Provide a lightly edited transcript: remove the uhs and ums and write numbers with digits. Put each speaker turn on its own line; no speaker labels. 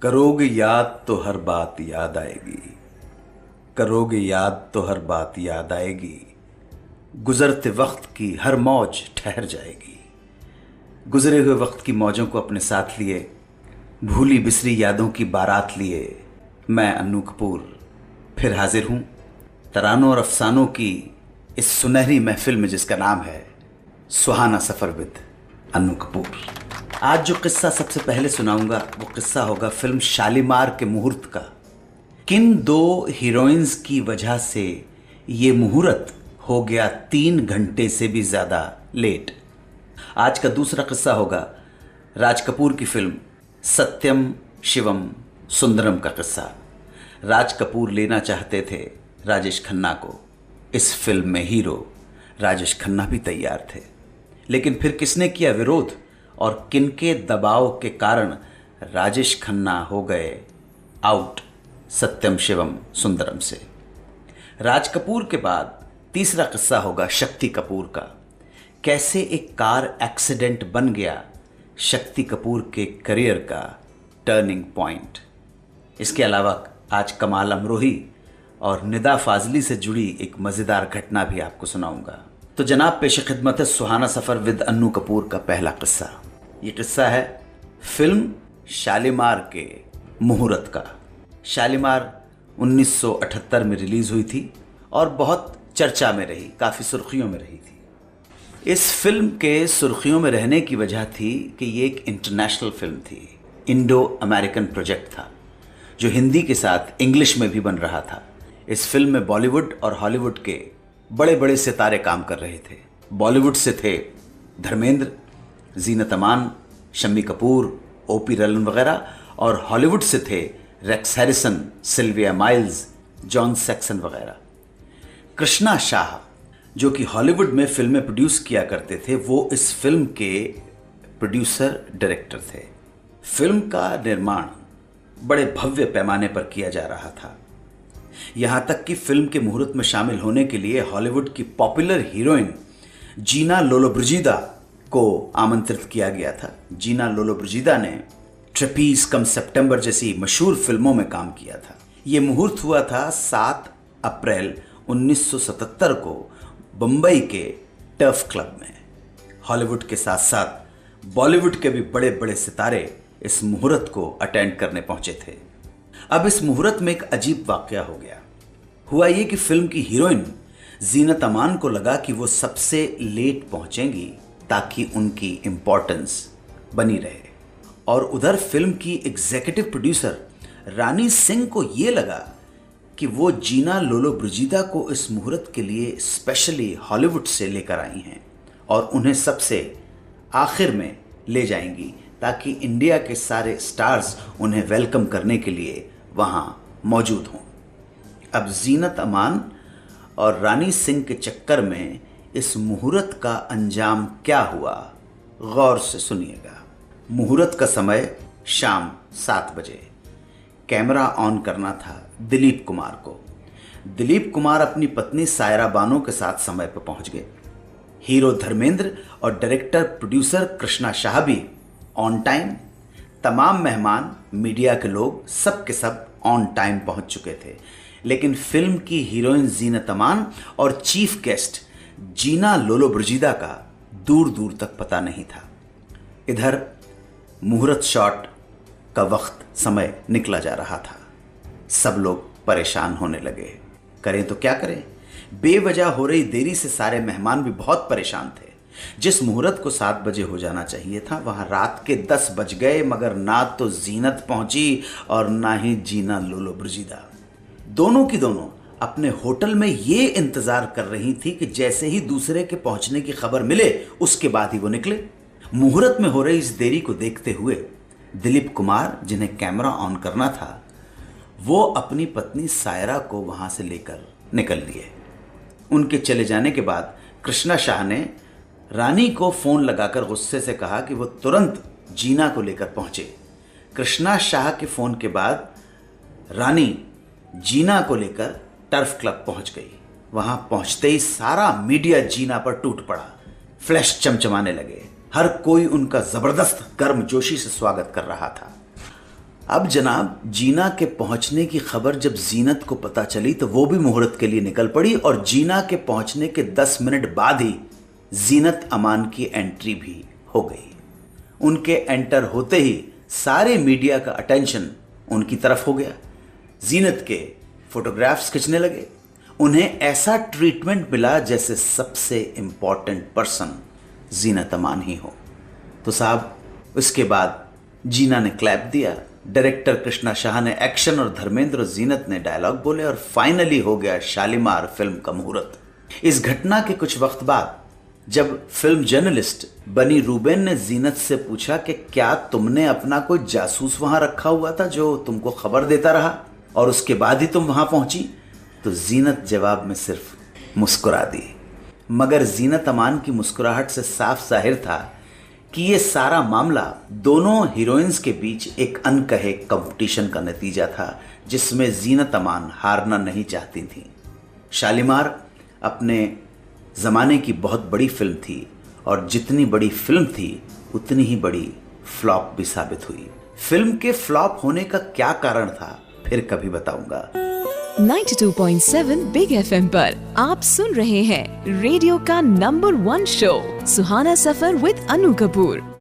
करोगे याद तो हर बात याद आएगी। करोगे याद तो हर बात याद आएगी। गुजरते वक्त की हर मौज ठहर जाएगी। गुजरे हुए वक्त की मौजों को अपने साथ लिए, भूली बिसरी यादों की बारात लिए, मैं अन्नू कपूर फिर हाजिर हूँ तरानों और अफसानों की इस सुनहरी महफिल में जिसका नाम है सुहाना सफ़र विद अन्नू कपूर। आज जो किस्सा सबसे पहले सुनाऊंगा वो किस्सा होगा फिल्म शालीमार के मुहूर्त का। किन दो हीरोइंस की वजह से ये मुहूर्त हो गया 3 घंटे से भी ज़्यादा लेट। आज का दूसरा किस्सा होगा राज कपूर की फिल्म सत्यम शिवम सुंदरम का किस्सा। राज कपूर लेना चाहते थे राजेश खन्ना को। इस फिल्म में हीरो राजेश खन्ना भी तैयार थे, लेकिन फिर किसने किया विरोध और किनके दबाव के कारण राजेश खन्ना हो गए आउट सत्यम शिवम सुंदरम से। राज कपूर के बाद तीसरा किस्सा होगा शक्ति कपूर का। कैसे एक कार एक्सीडेंट बन गया शक्ति कपूर के करियर का टर्निंग पॉइंट। इसके अलावा आज कमाल अमरोही और निदा फाजली से जुड़ी एक मज़ेदार घटना भी आपको सुनाऊंगा। तो जनाब पेश खिदमत है सुहाना सफ़र विद अन्नू कपूर का पहला किस्सा। ये किस्सा है फिल्म शालीमार के मुहूर्त का। शालीमार 1978 में रिलीज़ हुई थी और बहुत चर्चा में रही, काफ़ी सुर्खियों में रही थी। इस फिल्म के सुर्खियों में रहने की वजह थी कि ये एक इंटरनेशनल फिल्म थी, इंडो अमेरिकन प्रोजेक्ट था जो हिंदी के साथ इंग्लिश में भी बन रहा था। इस फिल्म में बॉलीवुड और हॉलीवुड के बड़े बड़े सितारे काम कर रहे थे। बॉलीवुड से थे धर्मेंद्र, जीनत अमान, शम्मी कपूर, ओपी रलन वगैरह, और हॉलीवुड से थे Rex Harrison, Sylvia Miles, John Saxon वगैरह। कृष्णा शाह जो कि हॉलीवुड में फिल्में प्रोड्यूस किया करते थे, वो इस फिल्म के प्रोड्यूसर डायरेक्टर थे। फिल्म का निर्माण बड़े भव्य पैमाने पर किया जा रहा था। यहाँ तक कि फिल्म के मुहूर्त में शामिल होने के लिए हॉलीवुड की पॉपुलर हीरोइन जीना लोलोब्रिजिदा को आमंत्रित किया गया था। जीना लोलोब्रिजिदा ने ट्रेपीज कम सितंबर जैसी मशहूर फिल्मों में काम किया था। ये मुहूर्त हुआ था 7 अप्रैल 1977 को बम्बई के टर्फ क्लब में। हॉलीवुड के साथ साथ बॉलीवुड के भी बड़े बड़े सितारे इस मुहूर्त को अटेंड करने पहुंचे थे। अब इस मुहूर्त में एक अजीब वाकया हो गया। हुआ ये कि फिल्म की हीरोइन जीनत अमान को लगा कि वो सबसे लेट पहुंचेंगी ताकि उनकी इम्पोर्टेंस बनी रहे, और उधर फिल्म की एग्जीक्यूटिव प्रोड्यूसर रानी सिंह को ये लगा कि वो जीना लोलोब्रिजिदा को इस मुहूर्त के लिए स्पेशली हॉलीवुड से लेकर आई हैं और उन्हें सबसे आखिर में ले जाएंगी ताकि इंडिया के सारे स्टार्स उन्हें वेलकम करने के लिए वहाँ मौजूद हों। अब जीनत अमान और रानी सिंह के चक्कर में इस मुहूर्त का अंजाम क्या हुआ, गौर से सुनिएगा। मुहूर्त का समय शाम 7 बजे। कैमरा ऑन करना था दिलीप कुमार को। दिलीप कुमार अपनी पत्नी सायरा बानो के साथ समय पर पहुंच गए। हीरो धर्मेंद्र और डायरेक्टर प्रोड्यूसर कृष्णा शाह भी ऑन टाइम। तमाम मेहमान, मीडिया के लोग सब के सब ऑन टाइम पहुंच चुके थे, लेकिन फिल्म की हीरोइन जीनत अमान और चीफ गेस्ट जीना लोलोब्रिजिदा का दूर दूर तक पता नहीं था। इधर मुहूर्त शॉट का वक्त समय निकला जा रहा था। सब लोग परेशान होने लगे। करें तो क्या करें, बेवजह हो रही देरी से सारे मेहमान भी बहुत परेशान थे। जिस मुहूर्त को 7 बजे हो जाना चाहिए था वहां रात के 10 बज गए, मगर ना तो जीनत पहुंची और ना ही जीना लोलोब्रिजिदा। दोनों की दोनों अपने होटल में ये इंतजार कर रही थी कि जैसे ही दूसरे के पहुंचने की खबर मिले उसके बाद ही वो निकले। मुहूर्त में हो रही इस देरी को देखते हुए दिलीप कुमार, जिन्हें कैमरा ऑन करना था, वो अपनी पत्नी सायरा को वहां से लेकर निकल लिए। उनके चले जाने के बाद कृष्णा शाह ने रानी को फोन लगाकर गुस्से से कहा कि वो तुरंत जीना को लेकर पहुंचे। कृष्णा शाह के फोन के बाद रानी जीना को लेकर टर्फ क्लब पहुंच गई। वहां पहुंचते ही सारा मीडिया जीना पर टूट पड़ा। फ्लैश चमचमाने लगे। हर कोई उनका जबरदस्त गर्मजोशी से स्वागत कर रहा था। अब जनाब, जीना के पहुंचने की खबर जब जीनत को पता चली तो वो भी मुहूर्त के लिए निकल पड़ी और जीना के पहुंचने के 10 मिनट बाद ही जीनत अमान की एंट्री भी हो गई। उनके एंटर होते ही सारे मीडिया का अटेंशन उनकी तरफ हो गया। जीनत के फोटोग्राफ्स खींचने लगे। उन्हें ऐसा ट्रीटमेंट मिला जैसे सबसे इंपॉर्टेंट पर्सन जीनत अमान ही हो। तो साहब, उसके बाद जीना ने क्लैप दिया, डायरेक्टर कृष्णा शाह ने एक्शन और धर्मेंद्र और जीनत ने डायलॉग बोले और फाइनली हो गया शालीमार फिल्म का मुहूर्त। इस घटना के कुछ वक्त बाद जब फिल्म जर्नलिस्ट बनी रूबेन ने जीनत से पूछा कि क्या तुमने अपना कोई जासूस वहां रखा हुआ था जो तुमको खबर देता रहा और उसके बाद ही तुम वहां पहुंची, तो जीनत जवाब में सिर्फ मुस्कुरा दी। मगर जीनत अमान की मुस्कुराहट से साफ जाहिर था कि ये सारा मामला दोनों हीरोइंस के बीच एक अनकहे कंपटीशन का नतीजा था जिसमें जीनत अमान हारना नहीं चाहती थी। शालीमार अपने ज़माने की बहुत बड़ी फिल्म थी और जितनी बड़ी फिल्म थी उतनी ही बड़ी फ्लॉप भी साबित हुई। फिल्म के फ्लॉप होने का क्या कारण था फिर कभी बताऊंगा।
92.7 बिग FM पर आप सुन रहे हैं रेडियो का number 1 show Suhana suffer with Anu Kapoor.